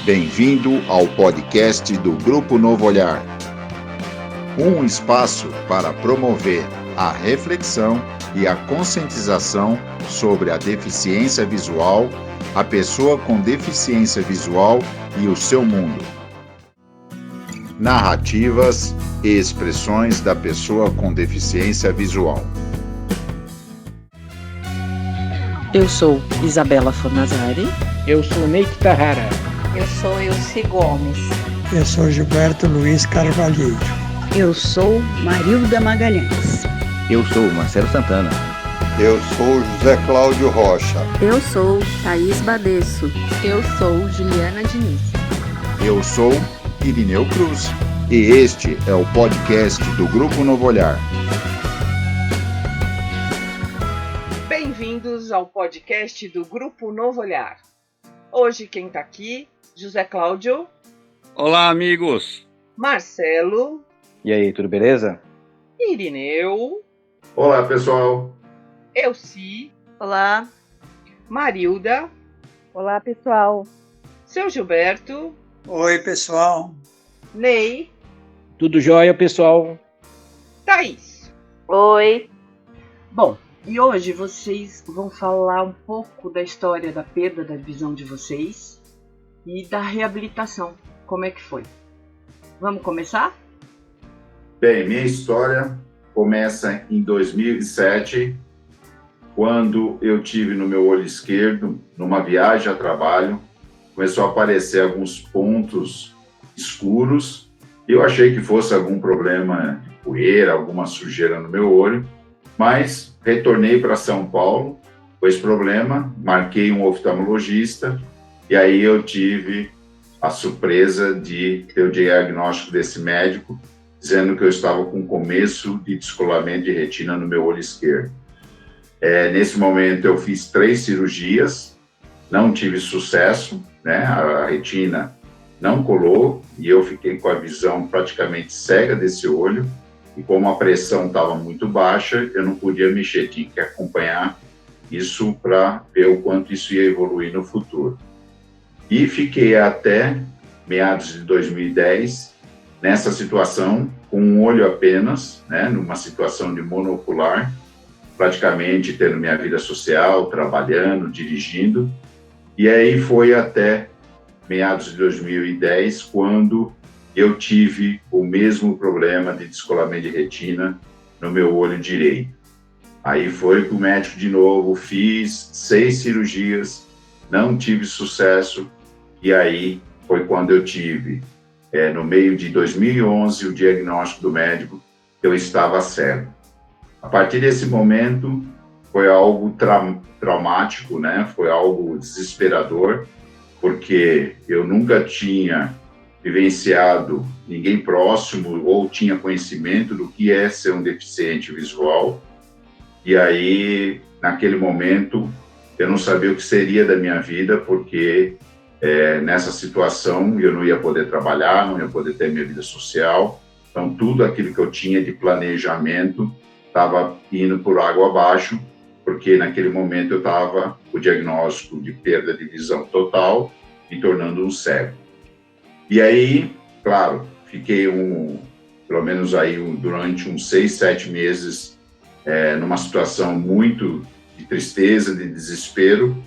Bem-vindo ao podcast do Grupo Novo Olhar. Um espaço para promover a reflexão e a conscientização sobre a deficiência visual, a pessoa com deficiência visual e o seu mundo. Narrativas e expressões da pessoa com deficiência visual. Eu sou Isabela Fornazari. Eu sou Ney Tarrara. Eu sou Ilse Gomes. Eu sou Gilberto Luiz Carvalheiro. Eu sou Marilda Magalhães. Eu sou Marcelo Santana. Eu sou José Cláudio Rocha. Eu sou Thaís Badesso. Eu sou Juliana Diniz. Eu sou Irineu Cruz. E este é o podcast do Grupo Novo Olhar. Bem-vindos ao podcast do Grupo Novo Olhar. Hoje quem está aqui, José Cláudio. Olá, amigos. Marcelo. E aí, tudo beleza? Irineu. Olá, pessoal. Elci. Olá. Marilda. Olá, pessoal. Seu Gilberto. Oi, pessoal. Ney. Tudo jóia, pessoal? Thaís. Oi. Bom, e hoje vocês vão falar um pouco da história da perda da visão de vocês e da reabilitação. Como é que foi? Vamos começar? Bem, minha história começa em 2007, quando eu tive no meu olho esquerdo, numa viagem a trabalho, começou a aparecer alguns pontos escuros. Eu achei que fosse algum problema de poeira, alguma sujeira no meu olho, mas retornei para São Paulo com esse problema, marquei um oftalmologista e aí eu tive a surpresa de ter o diagnóstico desse médico dizendo que eu estava com começo de descolamento de retina no meu olho esquerdo. Nesse momento eu fiz 3 cirurgias, não tive sucesso, né? A retina não colou e eu fiquei com a visão praticamente cega desse olho. E como a pressão estava muito baixa, eu não podia mexer, tinha que acompanhar isso para ver o quanto isso ia evoluir no futuro. E fiquei até meados de 2010 nessa situação, com um olho apenas, né, numa situação de monocular, praticamente tendo minha vida social, trabalhando, dirigindo. E aí foi até meados de 2010, quando eu tive o mesmo problema de descolamento de retina no meu olho direito. Aí foi com o médico de novo, fiz 6 cirurgias, não tive sucesso, e aí foi quando eu tive, no meio de 2011, o diagnóstico do médico que eu estava cego. A partir desse momento, foi algo traumático, né? Foi algo desesperador, porque eu nunca tinha vivenciado ninguém próximo ou tinha conhecimento do que é ser um deficiente visual. E aí, naquele momento, eu não sabia o que seria da minha vida, porque nessa situação eu não ia poder trabalhar, não ia poder ter minha vida social. Então, tudo aquilo que eu tinha de planejamento estava indo por água abaixo, porque naquele momento eu estava com o diagnóstico de perda de visão total, me tornando um cego. E aí, claro, fiquei pelo menos aí durante uns 6, 7 meses numa situação muito de tristeza, de desespero,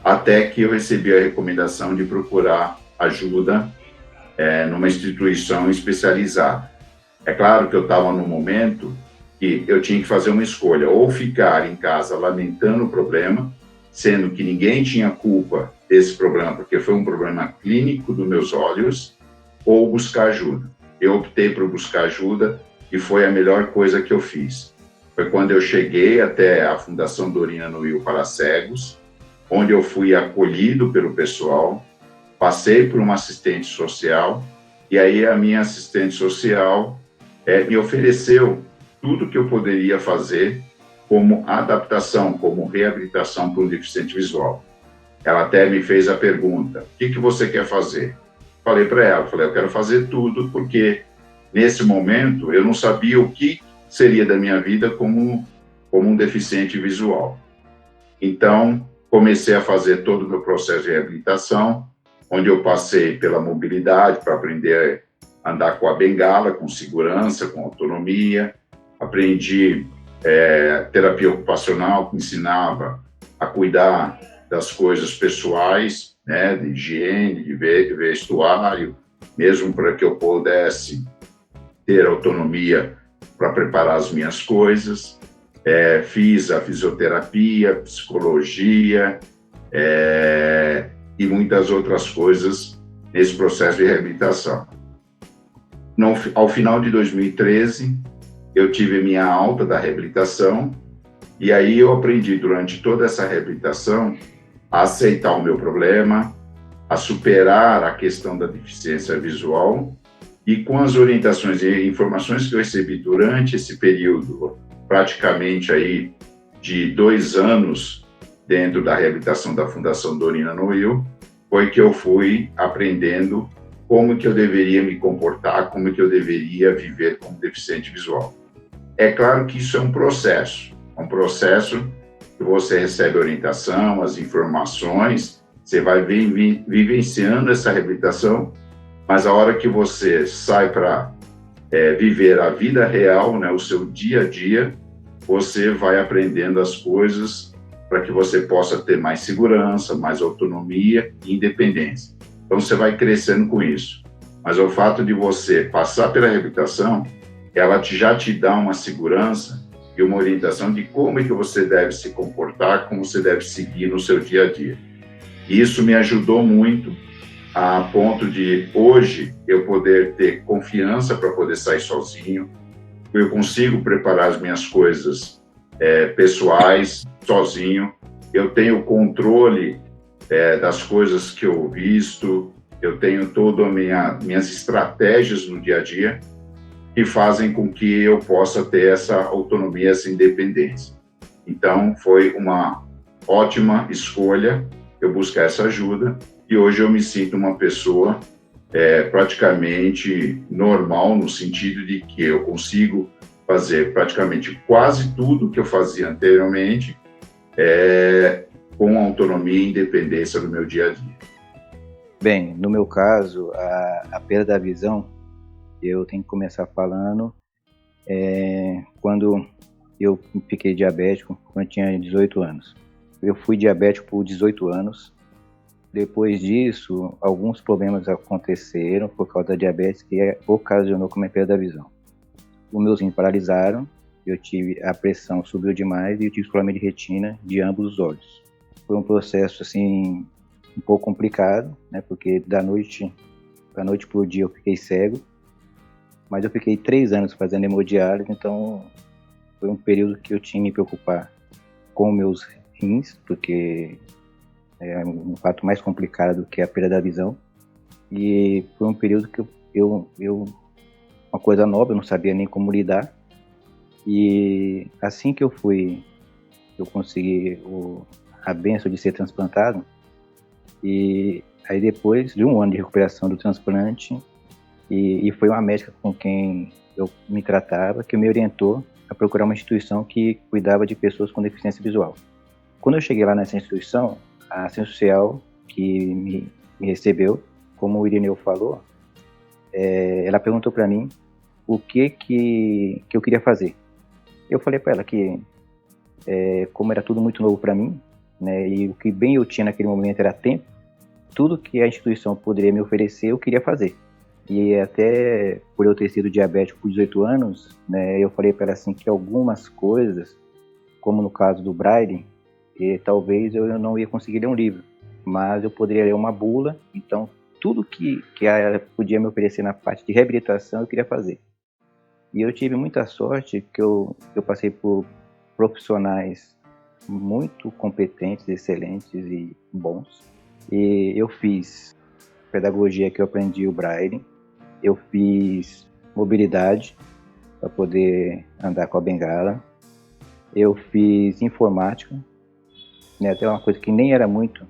até que eu recebi a recomendação de procurar ajuda numa instituição especializada. É claro que eu estava num momento que eu tinha que fazer uma escolha, ou ficar em casa lamentando o problema, sendo que ninguém tinha culpa desse problema, porque foi um problema clínico dos meus olhos, ou buscar ajuda. Eu optei por buscar ajuda e foi a melhor coisa que eu fiz. Foi quando eu cheguei até a Fundação Dorina Nuil para Cegos, onde eu fui acolhido pelo pessoal, passei por uma assistente social, e aí a minha assistente social me ofereceu tudo que eu poderia fazer como adaptação, como reabilitação para um deficiente visual. Ela até me fez a pergunta: o que você quer fazer? Falei para ela, eu quero fazer tudo, porque nesse momento eu não sabia o que seria da minha vida como um deficiente visual. Então, comecei a fazer todo o meu processo de reabilitação, onde eu passei pela mobilidade para aprender a andar com a bengala, com segurança, com autonomia. Aprendi terapia ocupacional, que ensinava a cuidar das coisas pessoais, né, de higiene, de vestuário, mesmo para que eu pudesse ter autonomia para preparar as minhas coisas. Fiz a fisioterapia, psicologia e muitas outras coisas nesse processo de reabilitação. Ao final de 2013, eu tive minha alta da reabilitação e aí eu aprendi durante toda essa reabilitação a aceitar o meu problema, a superar a questão da deficiência visual e com as orientações e informações que eu recebi durante esse período, praticamente aí de 2 anos dentro da reabilitação da Fundação Dorina Noil, foi que eu fui aprendendo como que eu deveria me comportar, como que eu deveria viver como deficiente visual. É claro que isso é um processo que você recebe orientação, as informações, você vai vivenciando essa reabilitação, mas a hora que você sai para viver a vida real, né, o seu dia a dia, você vai aprendendo as coisas para que você possa ter mais segurança, mais autonomia e independência. Então você vai crescendo com isso. Mas o fato de você passar pela reabilitação, ela já te dá uma segurança e uma orientação de como é que você deve se comportar, como você deve seguir no seu dia a dia. E isso me ajudou muito a ponto de hoje eu poder ter confiança para poder sair sozinho. Eu consigo preparar as minhas coisas pessoais sozinho. Eu tenho controle das coisas que eu visto, eu tenho todas minhas estratégias no dia a dia que fazem com que eu possa ter essa autonomia, essa independência. Então, foi uma ótima escolha eu buscar essa ajuda e hoje eu me sinto uma pessoa praticamente normal, no sentido de que eu consigo fazer praticamente quase tudo que eu fazia anteriormente com autonomia e independência no meu dia a dia. Bem, no meu caso, a perda da visão, eu tenho que começar falando quando eu fiquei diabético, quando eu tinha 18 anos. Eu fui diabético por 18 anos. Depois disso, alguns problemas aconteceram por causa da diabetes que ocasionou com a perda da visão. Os meus rins paralisaram, a pressão subiu demais e eu tive problema de retina de ambos os olhos. Foi um processo assim um pouco complicado, né? Porque da noite para o dia eu fiquei cego, mas eu fiquei 3 anos fazendo hemodiálise, então foi um período que eu tinha que me preocupar com meus rins, porque é um fato mais complicado do que a perda da visão, e foi um período que eu uma coisa nova, eu não sabia nem como lidar, e assim que eu consegui a bênção de ser transplantado, e aí depois de 1 ano de recuperação do transplante, e foi uma médica com quem eu me tratava, que me orientou a procurar uma instituição que cuidava de pessoas com deficiência visual. Quando eu cheguei lá nessa instituição, a assistente social que me recebeu, como o Irineu falou, ela perguntou para mim o que eu queria fazer. Eu falei para ela que, como era tudo muito novo para mim, né, e o que bem eu tinha naquele momento era tempo, tudo que a instituição poderia me oferecer, eu queria fazer. E até por eu ter sido diabético por 18 anos, né, eu falei para ela assim que algumas coisas, como no caso do Braille, talvez eu não ia conseguir ler um livro, mas eu poderia ler uma bula. Então tudo que ela podia me oferecer na parte de reabilitação eu queria fazer. E eu tive muita sorte que eu passei por profissionais muito competentes, excelentes e bons. E eu fiz pedagogia, que eu aprendi o Braille, eu fiz mobilidade para poder andar com a bengala, eu fiz informática, né, até uma coisa que nem era muito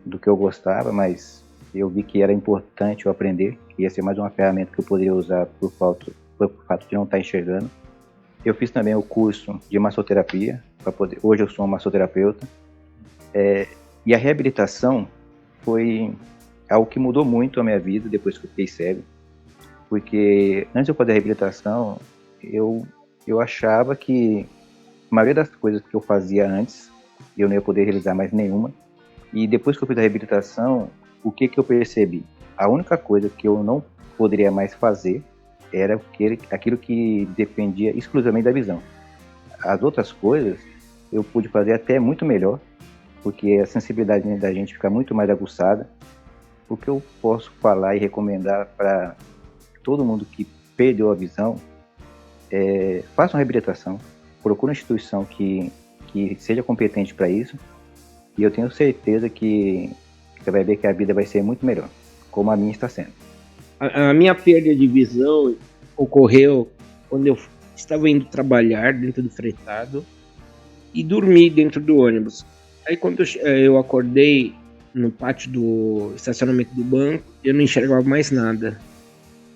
do que eu gostava, mas eu vi que era importante eu aprender, que ia ser mais uma ferramenta que eu poderia usar por fato de não estar enxergando. Eu fiz também o curso de massoterapia, hoje eu sou um massoterapeuta, e a reabilitação foi algo que mudou muito a minha vida depois que eu fiquei cego, porque antes de eu fazer a reabilitação, eu achava que a maioria das coisas que eu fazia antes, eu não ia poder realizar mais nenhuma, e depois que eu fiz a reabilitação, o que eu percebi? A única coisa que eu não poderia mais fazer era aquilo que dependia exclusivamente da visão. As outras coisas eu pude fazer até muito melhor, porque a sensibilidade da gente fica muito mais aguçada. O que eu posso falar e recomendar para todo mundo que perdeu a visão é: faça uma reabilitação, procure uma instituição que seja competente para isso, e eu tenho certeza que você vai ver que a vida vai ser muito melhor, como a minha está sendo. A minha perda de visão ocorreu quando eu estava indo trabalhar dentro do fretado e dormi dentro do ônibus. Aí quando eu acordei no pátio do estacionamento do banco, eu não enxergava mais nada.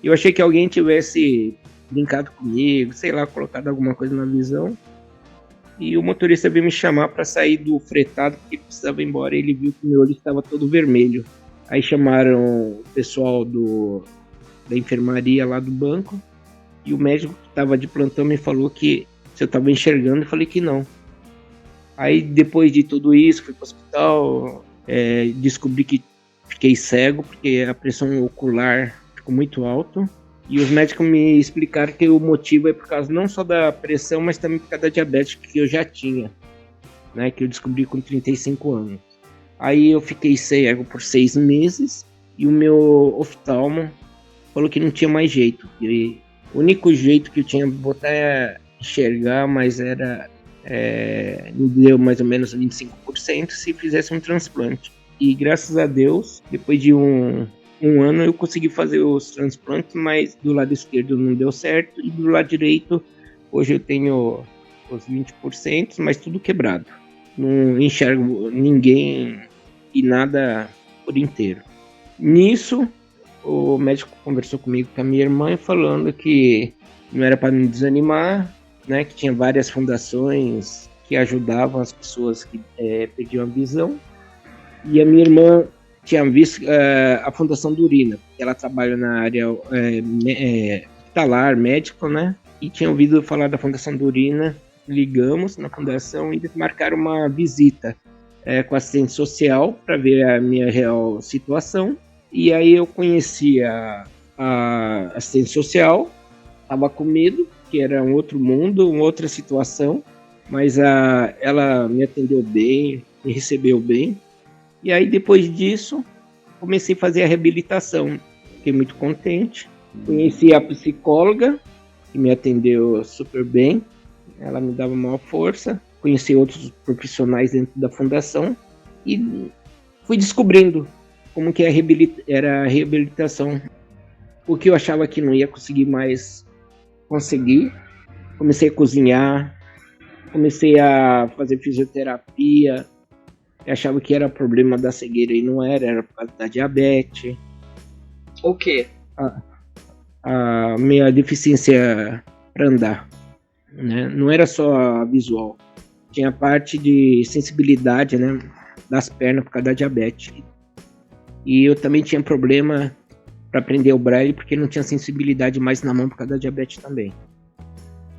Eu achei que alguém tivesse brincado comigo, sei lá, colocado alguma coisa na visão. E o motorista veio me chamar para sair do fretado porque precisava ir embora. Ele viu que meu olho estava todo vermelho. Aí chamaram o pessoal da enfermaria lá do banco, e o médico que estava de plantão me falou que se eu estava enxergando. Eu falei que não. Aí depois de tudo isso, fui para o hospital, descobri que fiquei cego porque a pressão ocular ficou muito alta, e os médicos me explicaram que o motivo é por causa não só da pressão, mas também por causa da diabetes que eu já tinha, né, que eu descobri com 35 anos. Aí eu fiquei cego por 6 meses, e o meu oftalmo falou que não tinha mais jeito. E o único jeito que eu tinha de botar é enxergar, mas me deu mais ou menos 25% se fizesse um transplante. E graças a Deus, depois de um ano eu consegui fazer os transplantes, mas do lado esquerdo não deu certo, e do lado direito hoje eu tenho os 20%, mas tudo quebrado. Não enxergo ninguém e nada por inteiro. Nisso, o médico conversou comigo com a minha irmã, falando que não era para me desanimar, né, que tinha várias fundações que ajudavam as pessoas que perdiam a visão. E a minha irmã tinha visto a Fundação do Urina, porque ela trabalha na área hospitalar, médico, né? E tinha ouvido falar da Fundação do Urina. Ligamos na fundação e marcaram uma visita com assistente social para ver a minha real situação. E aí eu conheci a assistente social, estava com medo, que era um outro mundo, uma outra situação, mas ela me atendeu bem, me recebeu bem. E aí depois disso, comecei a fazer a reabilitação. Fiquei muito contente. Conheci a psicóloga, que me atendeu super bem. Ela me dava maior força. Conheci outros profissionais dentro da fundação e fui descobrindo como que era a reabilitação. O que eu achava que não ia conseguir mais, consegui. Comecei a cozinhar, comecei a fazer fisioterapia. Eu achava que era problema da cegueira e não era por causa da diabetes. O quê? A minha deficiência para andar, né? Não era só a visual. Tinha a parte de sensibilidade, né, das pernas por causa da diabetes. E eu também tinha problema para aprender o braille porque não tinha sensibilidade mais na mão por causa da diabetes também.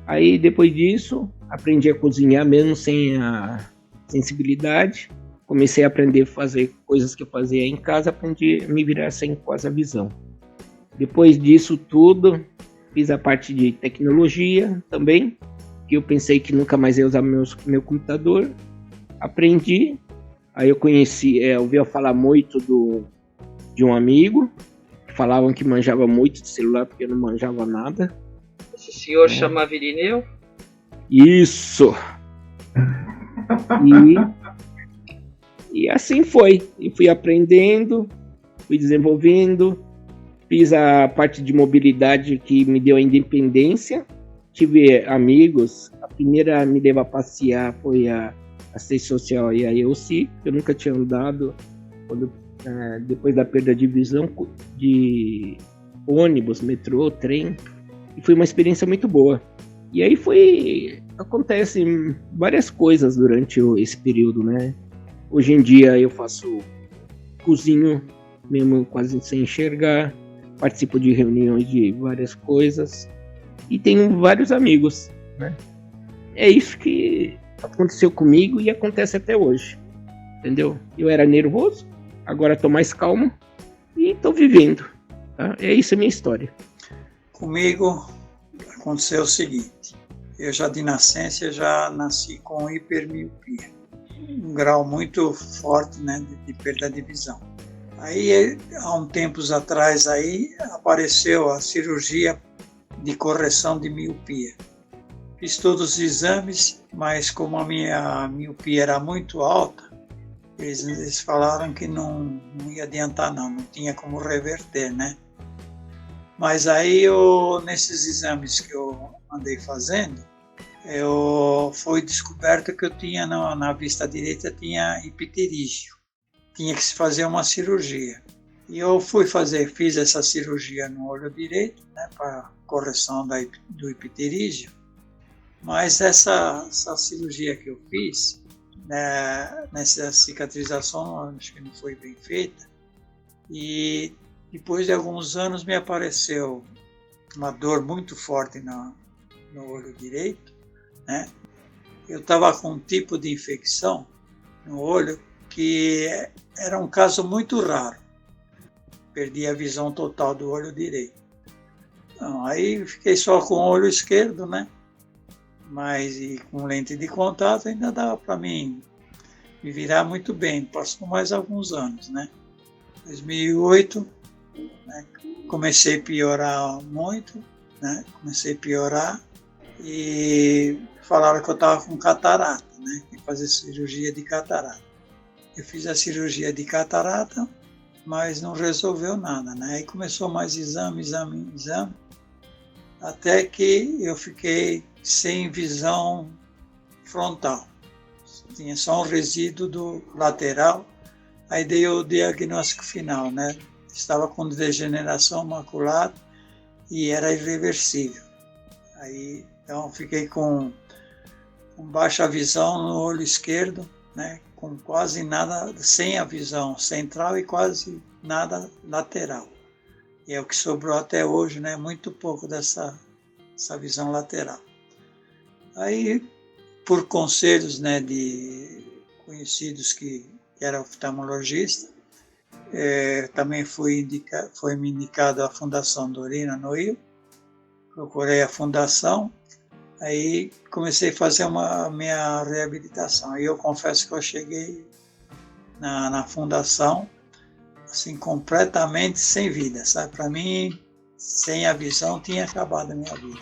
Aí depois disso, aprendi a cozinhar mesmo sem a sensibilidade. Comecei a aprender a fazer coisas que eu fazia em casa, aprendi a me virar sem quase a visão. Depois disso tudo, fiz a parte de tecnologia também, que eu pensei que nunca mais ia usar meu computador. Aprendi, aí eu ouvi falar muito de um amigo, falavam que manjava muito de celular porque eu não manjava nada. Esse senhor chama Virineu? Isso! E assim foi. E fui aprendendo, fui desenvolvendo, fiz a parte de mobilidade que me deu a independência. Tive amigos. A primeira a me levar a passear foi a assistente social e a EUC, que eu nunca tinha andado depois da perda de visão, de ônibus, metrô, trem. E foi uma experiência muito boa. E aí acontecem várias coisas durante esse período, né? Hoje em dia eu cozinho, mesmo quase sem enxergar, participo de reuniões de várias coisas e tenho vários amigos, né? É isso que aconteceu comigo e acontece até hoje, entendeu? Eu era nervoso, agora estou mais calmo e estou vivendo, tá? É isso a minha história. Comigo aconteceu o seguinte: eu já de nascença já nasci com hipermiopia, um grau muito forte, né, de perda de visão. Aí, há uns tempos atrás, aí apareceu a cirurgia de correção de miopia. Fiz todos os exames, mas como a minha miopia era muito alta, eles falaram que não ia adiantar não tinha como reverter, né? Mas aí, nesses exames que eu andei fazendo, foi descoberto que eu tinha, na vista direita, tinha ipterígio. Tinha que se fazer uma cirurgia. E eu fiz essa cirurgia no olho direito, né, para correção do ipterígio. Mas essa cirurgia que eu fiz, né, nessa cicatrização, acho que não foi bem feita. E depois de alguns anos me apareceu uma dor muito forte no olho direito, né? Eu estava com um tipo de infecção no olho que era um caso muito raro. Perdi a visão total do olho direito. Então, aí fiquei só com o olho esquerdo, né? Mas e com lente de contato ainda dava para mim me virar muito bem. Passou mais alguns anos, né? 2008, né? Comecei a piorar muito, né? E falaram que eu estava com catarata, né? Tem que fazer cirurgia de catarata. Eu fiz a cirurgia de catarata, mas não resolveu nada, né? Aí começou mais exame, até que eu fiquei sem visão frontal. Tinha só um resíduo do lateral, aí dei o diagnóstico final, né? Estava com degeneração macular e era irreversível. Aí, então, fiquei com baixa visão no olho esquerdo, né? Com quase nada, sem a visão central e quase nada lateral. E é o que sobrou até hoje, né? Muito pouco dessa visão lateral. Aí, por conselhos, né, de conhecidos que era oftalmologista, também foi-me indicado a Fundação Dorina Noil. Procurei a fundação, aí comecei a fazer a minha reabilitação. Aí eu confesso que eu cheguei na fundação assim, completamente sem vida, sabe? Para mim, sem a visão, tinha acabado a minha vida.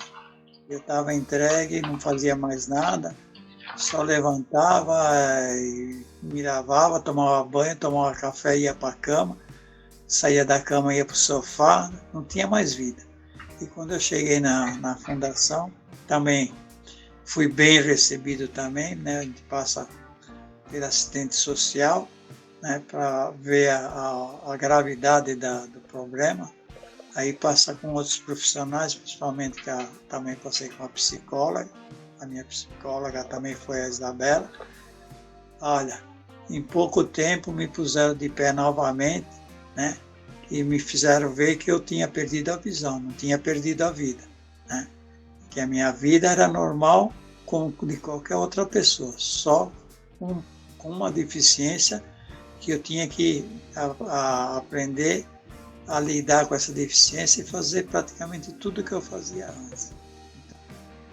Eu estava entregue, não fazia mais nada, só levantava, e me lavava, tomava banho, tomava café, ia para a cama, saía da cama, ia para o sofá, não tinha mais vida. E quando eu cheguei na fundação, também fui bem recebido também, né? A gente passa pelo assistente social, né? Para ver a gravidade do problema. Aí passa com outros profissionais, principalmente que também passei com a psicóloga. A minha psicóloga também foi a Isabela. Olha, em pouco tempo me puseram de pé novamente, né? E me fizeram ver que eu tinha perdido a visão, não tinha perdido a vida, né? Que a minha vida era normal como de qualquer outra pessoa, só com uma deficiência que eu tinha que aprender a lidar com essa deficiência e fazer praticamente tudo que eu fazia antes. Então,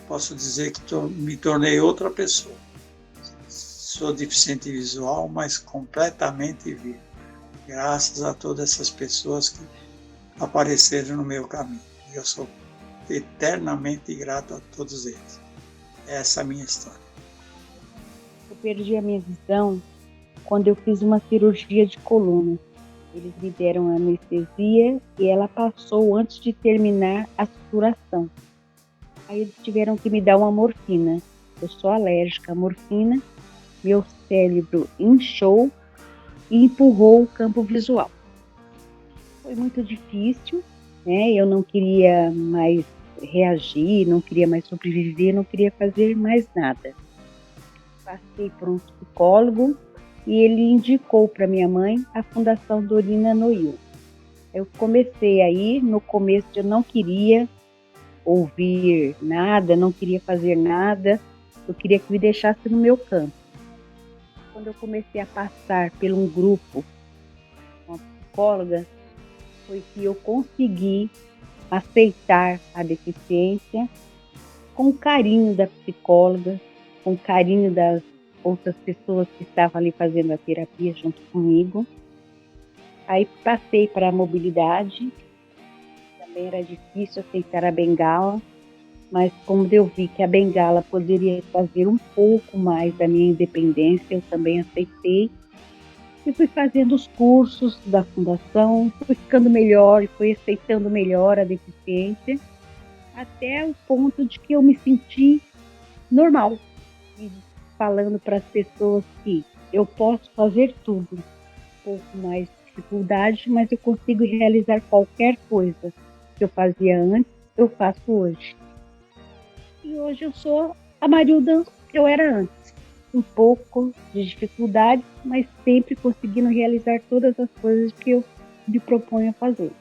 posso dizer que me tornei outra pessoa. Sou deficiente visual, mas completamente vivo. Graças a todas essas pessoas que apareceram no meu caminho. Eu sou eternamente grato a todos eles. Essa é a minha história. Eu perdi a minha visão quando eu fiz uma cirurgia de coluna. Eles me deram anestesia e ela passou antes de terminar a suturação. Aí eles tiveram que me dar uma morfina. Eu sou alérgica à morfina, meu cérebro inchou e empurrou o campo visual. Foi muito difícil, né? Eu não queria mais reagir, não queria mais sobreviver, não queria fazer mais nada. Passei por um psicólogo e ele indicou para minha mãe a Fundação Dorina Noil. Eu comecei aí, no começo eu não queria ouvir nada, não queria fazer nada, eu queria que me deixasse no meu canto. Quando eu comecei a passar por um grupo com uma psicóloga, foi que eu consegui aceitar a deficiência com o carinho da psicóloga, com o carinho das outras pessoas que estavam ali fazendo a terapia junto comigo. Aí passei para a mobilidade, também era difícil aceitar a bengala, mas como eu vi que a bengala poderia trazer um pouco mais da minha independência, eu também aceitei. E fui fazendo os cursos da fundação, fui ficando melhor, fui aceitando melhor a deficiência, até o ponto de que eu me senti normal. E falando para as pessoas que eu posso fazer tudo, um pouco mais de dificuldade, mas eu consigo realizar qualquer coisa que eu fazia antes, eu faço hoje. E hoje eu sou a Marilda que eu era antes. Um pouco de dificuldade, mas sempre conseguindo realizar todas as coisas que eu me proponho a fazer.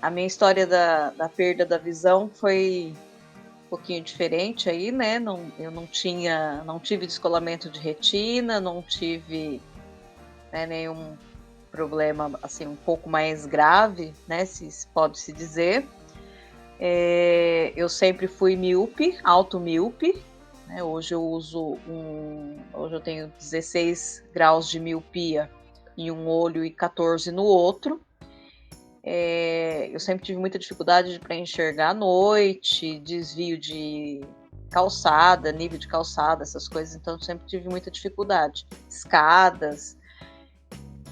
A minha história da perda da visão foi um pouquinho diferente aí, né? Eu não tive descolamento de retina, não tive, né, nenhum problema assim um pouco mais grave, né? Se pode se dizer. Eu sempre fui míope, auto-míope. Hoje eu tenho 16 graus de miopia em um olho e 14 no outro. Eu sempre tive muita dificuldade para enxergar à noite, desvio de calçada, nível de calçada, essas coisas, então eu sempre tive muita dificuldade. Escadas,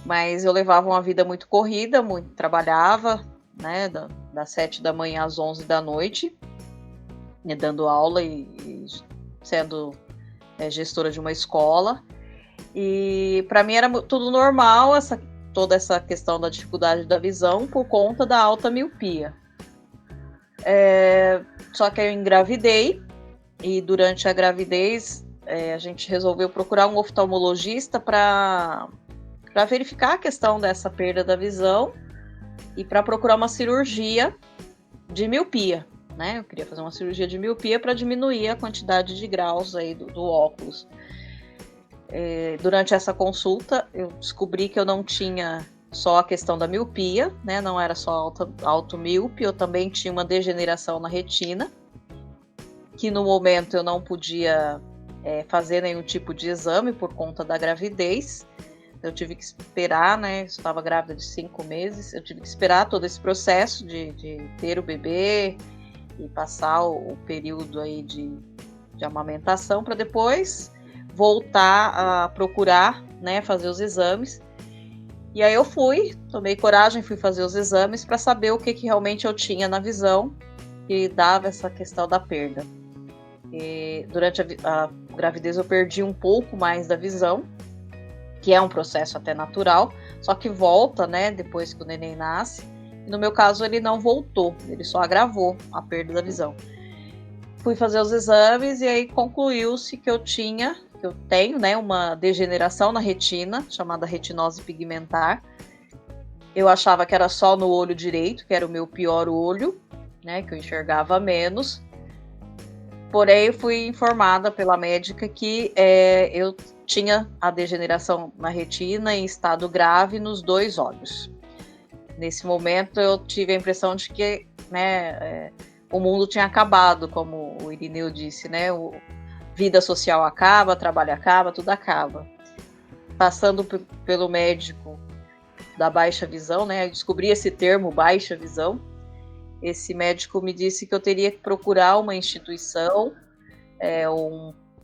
mas eu levava uma vida muito corrida, trabalhava, né, das 7 da manhã às 11 da noite, né, dando aula e sendo gestora de uma escola, e para mim era tudo normal, toda essa questão da dificuldade da visão por conta da alta miopia. Só que eu engravidei, e durante a gravidez a gente resolveu procurar um oftalmologista para verificar a questão dessa perda da visão e para procurar uma cirurgia de miopia. Eu queria fazer uma cirurgia de miopia para diminuir a quantidade de graus aí do óculos. Durante essa consulta, eu descobri que eu não tinha só a questão da miopia, né? Não era só auto-míope, eu também tinha uma degeneração na retina, que no momento eu não podia fazer nenhum tipo de exame por conta da gravidez. Eu tive que esperar, né? Eu estava grávida de 5 meses, eu tive que esperar todo esse processo de ter o bebê e passar o período aí de amamentação para depois voltar a procurar, né, fazer os exames. E aí eu tomei coragem, fui fazer os exames para saber o que realmente eu tinha na visão que dava essa questão da perda. E durante a gravidez eu perdi um pouco mais da visão, que é um processo até natural, só que volta, né, depois que o neném nasce. No meu caso, ele não voltou, ele só agravou a perda da visão. Fui fazer os exames e aí concluiu-se que eu tenho, né, uma degeneração na retina, chamada retinose pigmentar. Eu achava que era só no olho direito, que era o meu pior olho, né, que eu enxergava menos. Porém, eu fui informada pela médica que eu tinha a degeneração na retina em estado grave nos 2 olhos. Nesse momento eu tive a impressão de que, né, o mundo tinha acabado, como o Irineu disse, né? Vida social acaba, trabalho acaba, tudo acaba. Passando pelo médico da baixa visão, né? Eu descobri esse termo, baixa visão. Esse médico me disse que eu teria que procurar uma instituição,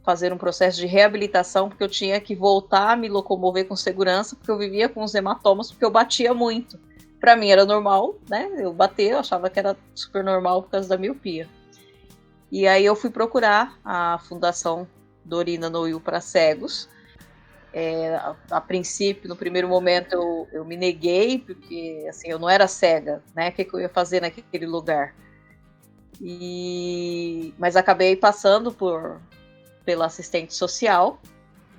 fazer um processo de reabilitação, porque eu tinha que voltar a me locomover com segurança, porque eu vivia com os hematomas, porque eu batia muito. Para mim era normal, né? Eu achava que era super normal por causa da miopia. E aí eu fui procurar a Fundação Dorina Noil para cegos. A princípio, no primeiro momento, eu me neguei, porque assim, eu não era cega, né? O que eu ia fazer naquele lugar? Mas acabei passando pela assistente social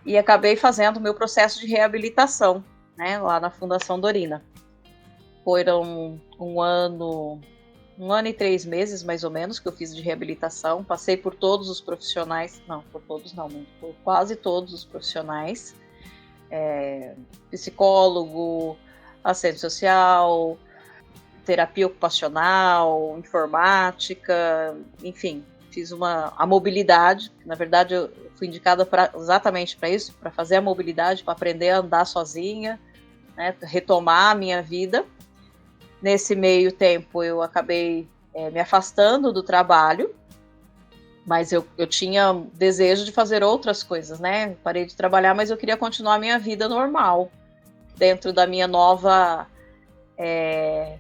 e acabei fazendo o meu processo de reabilitação, né? Lá na Fundação Dorina. Foram um ano e 3 meses, mais ou menos, que eu fiz de reabilitação. Passei por todos os profissionais, não, por todos não, por quase todos os profissionais. Psicólogo, assistente social, terapia ocupacional, informática, enfim, fiz a mobilidade. Na verdade, eu fui indicada exatamente para isso, para fazer a mobilidade, para aprender a andar sozinha, né, retomar a minha vida. Nesse meio tempo, eu acabei me afastando do trabalho, mas eu tinha desejo de fazer outras coisas, né? Parei de trabalhar, mas eu queria continuar a minha vida normal, dentro da minha nova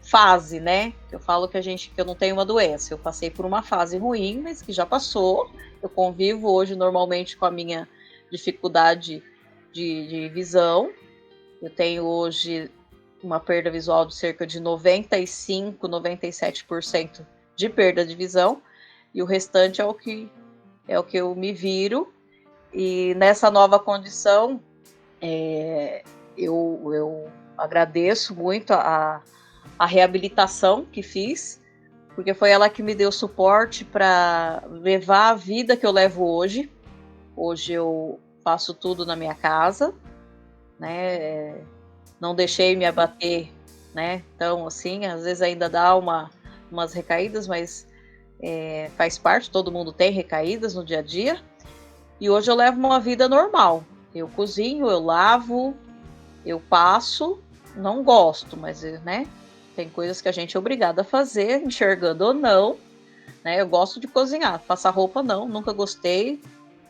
fase, né? Eu falo que eu não tenho uma doença, eu passei por uma fase ruim, mas que já passou. Eu convivo hoje normalmente com a minha dificuldade de visão. Eu tenho hoje uma perda visual de cerca de 95, 97% de perda de visão, e o restante é o que eu me viro. E nessa nova condição, eu agradeço muito a reabilitação que fiz, porque foi ela que me deu suporte para levar a vida que eu levo hoje. Hoje eu faço tudo na minha casa, né? Não deixei me abater, né? Então, assim, às vezes ainda dá umas recaídas, mas faz parte, todo mundo tem recaídas no dia a dia. E hoje eu levo uma vida normal. Eu cozinho, eu lavo, eu passo, não gosto, mas, né? Tem coisas que a gente é obrigado a fazer, enxergando ou não, né? Eu gosto de cozinhar, passar roupa não, nunca gostei,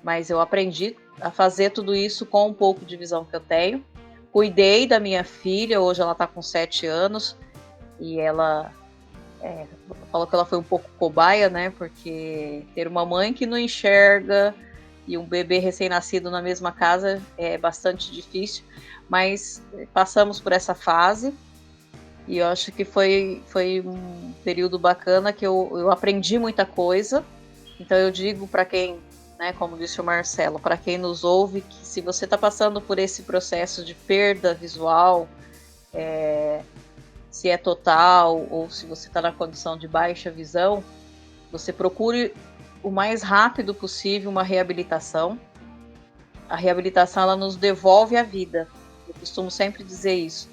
mas eu aprendi a fazer tudo isso com um pouco de visão que eu tenho. Cuidei da minha filha, hoje ela está com 7 anos, e ela falou que ela foi um pouco cobaia, né? Porque ter uma mãe que não enxerga e um bebê recém-nascido na mesma casa é bastante difícil, mas passamos por essa fase, e eu acho que foi um período bacana, que eu aprendi muita coisa. Então eu digo para quem, né, como disse o Marcelo, para quem nos ouve, que se você está passando por esse processo de perda visual, se é total ou se você está na condição de baixa visão, você procure o mais rápido possível uma reabilitação. A reabilitação, ela nos devolve a vida. Eu costumo sempre dizer isso.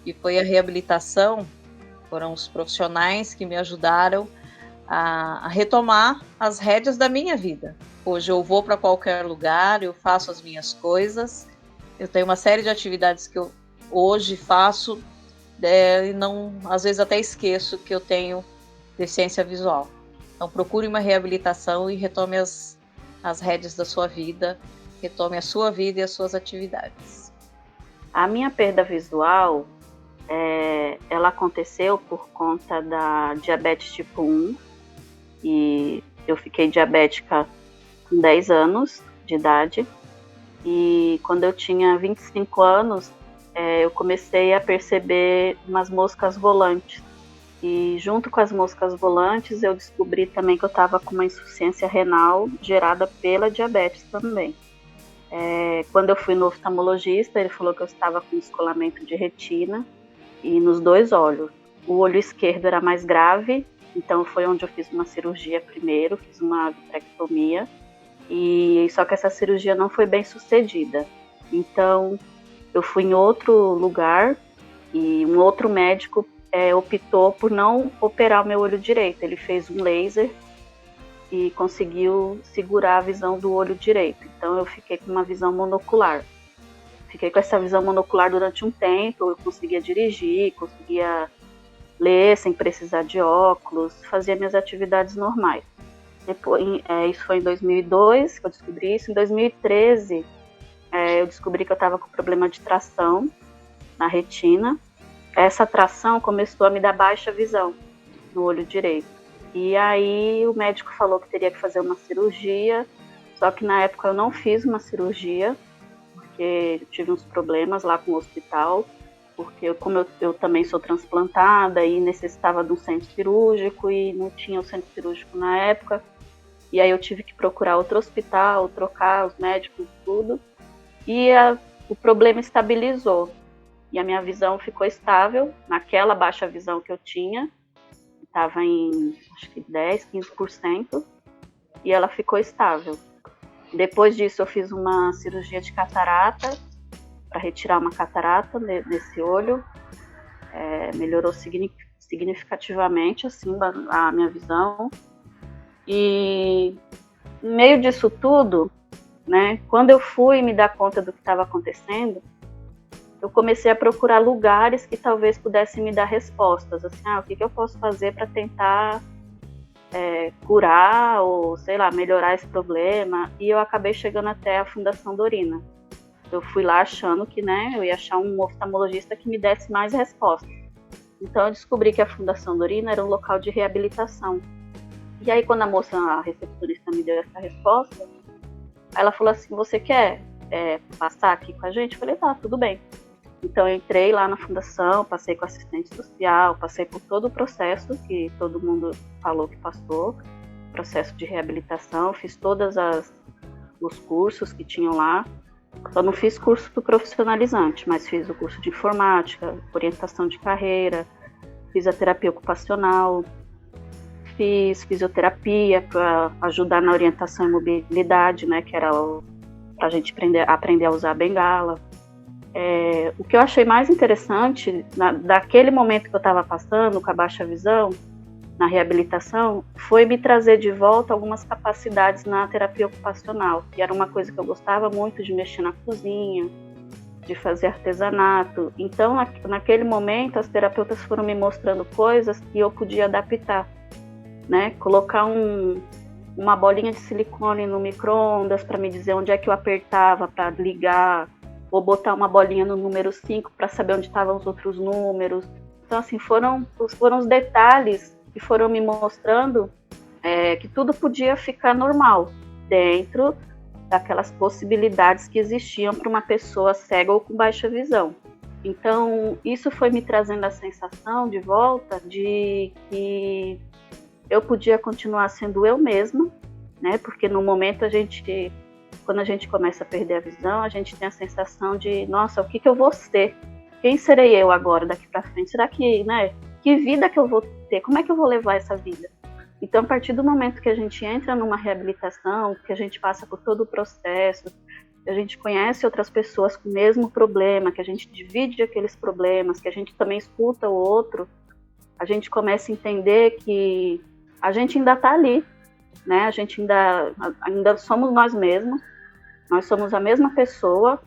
E foi a reabilitação, foram os profissionais que me ajudaram a retomar as rédeas da minha vida. Hoje eu vou para qualquer lugar, eu faço as minhas coisas, eu tenho uma série de atividades que eu hoje faço, e não, às vezes até esqueço que eu tenho deficiência visual. Então procure uma reabilitação e retome as rédeas da sua vida, retome a sua vida e as suas atividades. A minha perda visual, ela aconteceu por conta da diabetes tipo 1, e eu fiquei diabética com 10 anos de idade, e quando eu tinha 25 anos, eu comecei a perceber umas moscas volantes, e junto com as moscas volantes eu descobri também que eu estava com uma insuficiência renal gerada pela diabetes também. Quando eu fui no oftalmologista, ele falou que eu estava com descolamento de retina e nos 2 olhos. O olho esquerdo era mais grave, então foi onde eu fiz uma cirurgia primeiro, fiz uma vitrectomia, e só que essa cirurgia não foi bem sucedida. Então eu fui em outro lugar e um outro médico optou por não operar o meu olho direito. Ele fez um laser e conseguiu segurar a visão do olho direito. Então eu fiquei com uma visão monocular. Fiquei com essa visão monocular durante um tempo, eu conseguia dirigir, conseguia ler sem precisar de óculos, fazia minhas atividades normais. Depois, isso foi em 2002 que eu descobri isso. Em 2013, eu descobri que eu estava com problema de tração na retina. Essa tração começou a me dar baixa visão no olho direito. E aí o médico falou que teria que fazer uma cirurgia, só que na época eu não fiz uma cirurgia, porque eu tive uns problemas lá com o hospital, porque como eu também sou transplantada e necessitava de um centro cirúrgico e não tinha o centro cirúrgico na época, e aí eu tive que procurar outro hospital, trocar os médicos e tudo, e o problema estabilizou. e a minha visão ficou estável naquela baixa visão que eu tinha, estava em acho que 10, 15%, e ela ficou estável. Depois disso eu fiz uma cirurgia de catarata, para retirar uma catarata nesse olho, melhorou significativamente assim, a minha visão. E no meio disso tudo, né, quando eu fui me dar conta do que estava acontecendo, eu comecei a procurar lugares que talvez pudessem me dar respostas, assim, o que eu posso fazer para tentar curar ou, sei lá, melhorar esse problema. E eu acabei chegando até a Fundação Dorina. Eu fui lá achando que, né, eu ia achar um oftalmologista que me desse mais respostas. Então eu descobri que a Fundação Dorina era um local de reabilitação. E aí quando a recepcionista me deu essa resposta, ela falou assim, você quer passar aqui com a gente? Eu falei, tá, tudo bem. Então eu entrei lá na fundação, passei com assistente social, passei por todo o processo que todo mundo falou que passou, processo de reabilitação, fiz todos os cursos que tinham lá. Só não fiz curso do profissionalizante, mas fiz o curso de informática, orientação de carreira, fiz a terapia ocupacional, fiz fisioterapia para ajudar na orientação e mobilidade, né, que era para a gente aprender a usar a bengala. O que eu achei mais interessante, daquele momento que eu estava passando com a baixa visão, na reabilitação, foi me trazer de volta algumas capacidades na terapia ocupacional, que era uma coisa que eu gostava muito de mexer na cozinha, de fazer artesanato. Então, naquele momento, as terapeutas foram me mostrando coisas que eu podia adaptar, né? Colocar uma bolinha de silicone no micro-ondas para me dizer onde é que eu apertava para ligar, ou botar uma bolinha no número 5 para saber onde estavam os outros números. Então, assim, foram os detalhes que foram me mostrando que tudo podia ficar normal dentro daquelas possibilidades que existiam para uma pessoa cega ou com baixa visão. Então, isso foi me trazendo a sensação de volta de que eu podia continuar sendo eu mesma, né? Porque no momento quando a gente começa a perder a visão, a gente tem a sensação de, nossa, o que eu vou ser? Quem serei eu agora daqui para frente? Será que, né? Que vida que eu vou ter? Como é que eu vou levar essa vida? Então, a partir do momento que a gente entra numa reabilitação, que a gente passa por todo o processo, que a gente conhece outras pessoas com o mesmo problema, que a gente divide aqueles problemas, que a gente também escuta o outro, a gente começa a entender que a gente ainda está ali, né? A gente ainda somos nós mesmos, nós somos a mesma pessoa,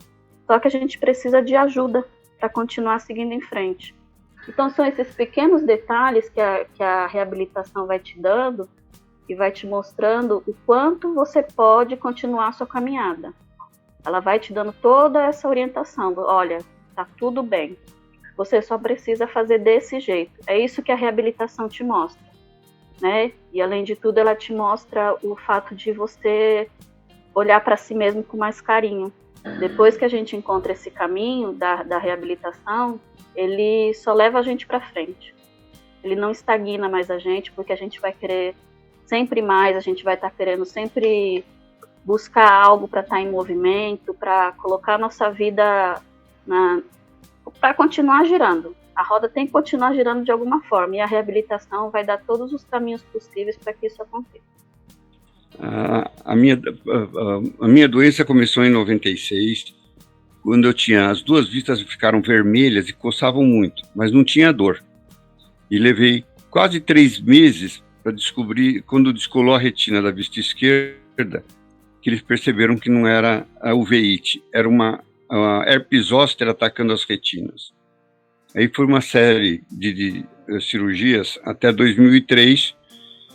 só que a gente precisa de ajuda para continuar seguindo em frente. Então, são esses pequenos detalhes que a reabilitação vai te dando e vai te mostrando o quanto você pode continuar a sua caminhada. Ela vai te dando toda essa orientação. Olha, tá tudo bem. Você só precisa fazer desse jeito. É isso que a reabilitação te mostra, né? E, além de tudo, ela te mostra o fato de você olhar para si mesmo com mais carinho. Depois que a gente encontra esse caminho da reabilitação, ele só leva a gente para frente. Ele não estagna mais a gente, porque a gente vai querer sempre mais, a gente vai estar querendo sempre buscar algo para estar em movimento, para colocar a nossa vida para continuar girando. A roda tem que continuar girando de alguma forma, e a reabilitação vai dar todos os caminhos possíveis para que isso aconteça. A minha doença começou em 96, quando eu tinha, as duas vistas ficaram vermelhas e coçavam muito, mas não tinha dor. E levei quase 3 meses para descobrir, quando descolou a retina da vista esquerda, que eles perceberam que não era a uveiite, era uma herpes zoster atacando as retinas. Aí foi uma série de cirurgias até 2003,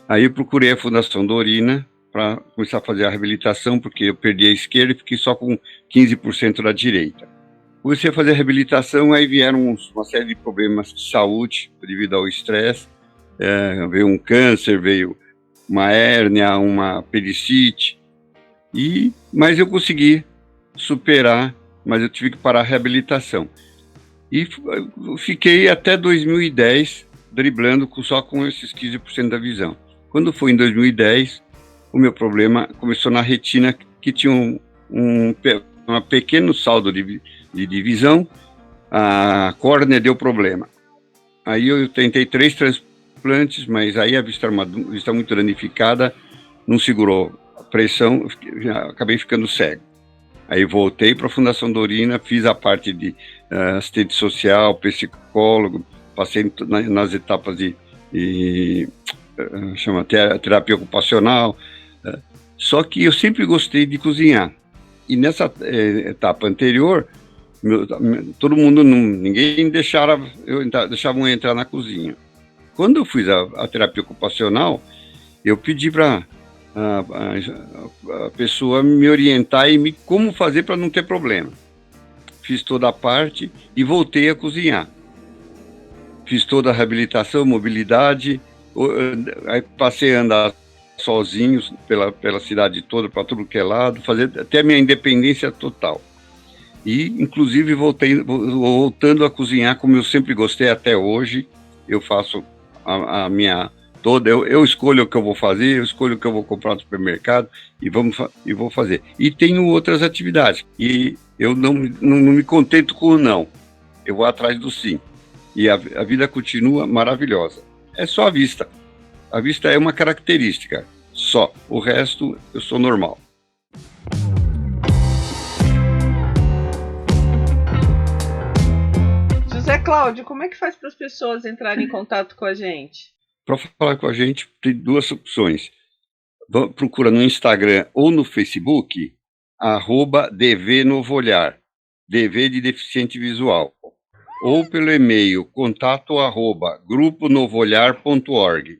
aí eu procurei a Fundação Dorina para começar a fazer a reabilitação, porque eu perdi a esquerda e fiquei só com 15% da direita. Comecei a fazer a reabilitação, aí vieram uma série de problemas de saúde devido ao estresse, veio um câncer, veio uma hérnia, uma apendicite, mas eu consegui superar, mas eu tive que parar a reabilitação. E fiquei até 2010 driblando só com esses 15% da visão. Quando foi em 2010, o meu problema começou na retina, que tinha um pequeno saldo de visão, a córnea deu problema. Aí eu tentei 3 transplantes, mas aí a vista muito danificada, não segurou a pressão, acabei ficando cego. Aí voltei para a Fundação Dorina, fiz a parte de assistente social, psicólogo, passei nas etapas de chama terapia ocupacional, só que eu sempre gostei de cozinhar. E nessa etapa anterior, todo mundo, ninguém deixava eu entrar na cozinha. Quando eu fiz a terapia ocupacional, eu pedi para a pessoa me orientar e como fazer para não ter problema. Fiz toda a parte e voltei a cozinhar. Fiz toda a reabilitação, mobilidade, aí passei a andar sozinho pela cidade toda, para tudo que é lado, fazer até a minha independência total. E, inclusive, voltando a cozinhar como eu sempre gostei até hoje. Eu faço a minha toda, eu escolho o que eu vou fazer, eu escolho o que eu vou comprar no supermercado e vou fazer. E tenho outras atividades, e eu não me contento com o não, eu vou atrás do sim. E a vida continua maravilhosa. É só a vista. A vista é uma característica, só. O resto, eu sou normal. José Cláudio, como é que faz para as pessoas entrarem em contato com a gente? Para falar com a gente, tem 2 opções. Procura no Instagram ou no Facebook, @DVNovoolhar, DV de deficiente visual. Ou pelo e-mail, contato@gruponovoolhar.org.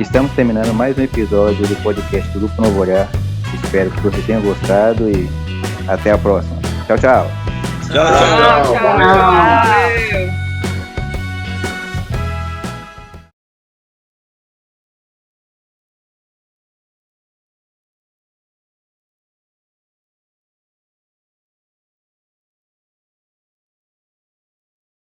Estamos terminando mais um episódio do podcast do Grupo Novo Olhar. Espero que você tenha gostado e até a próxima. Tchau, tchau. Tchau.